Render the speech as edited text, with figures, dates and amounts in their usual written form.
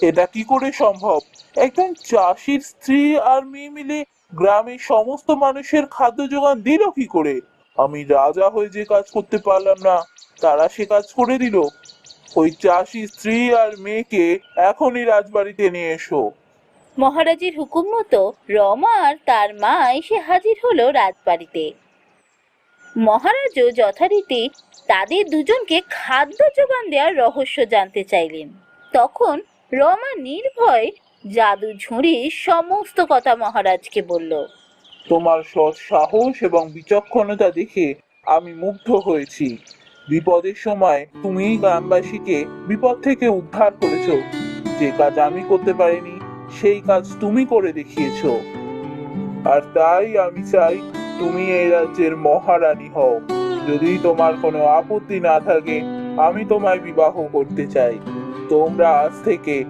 এটা কি করে সম্ভব? একজন চাষির স্ত্রী আর মেয়ে মিলে গ্রামের সমস্ত মানুষের খাদ্য যোগান দিল কি করে? আমি রাজা হয়ে যে কাজ করতে পারলাম না, তারা সে কাজ করে দিল। ওই চাষি স্ত্রী আর মেয়েকে এখনই রাজবাড়িতে নিয়ে এসো। মহারাজের হুকুম মতো রমা আর তার মা এসে হাজির হলো রাজবাড়িতে। মহারাজও যথারীতি তাদের দুজনকে খাদ্য যোগান দেওয়ার রহস্য জানতে চাইলেন। তখন রমা নির্ভয়ে জাদু ঝুড়ির সমস্ত কথা মহারাজকে বলল। তোমার সৎ সাহস এবং বিচক্ষণতা দেখে আমি মুগ্ধ হয়েছি। বিপদের সময় তুমি গ্রামবাসীকে বিপদ থেকে উদ্ধার করেছো। যে কাজ আমি করতে পারিনি, সেই কাজ তুমি করে দেখিয়েছো। আর তাই আমি চাই তুমি এই রাজ্যের মহারানী হও। যদি তোমার কোনো আপত্তি না থাকে, আমি তোমায় বিবাহ করতে চাই। তোমরা আজ থেকে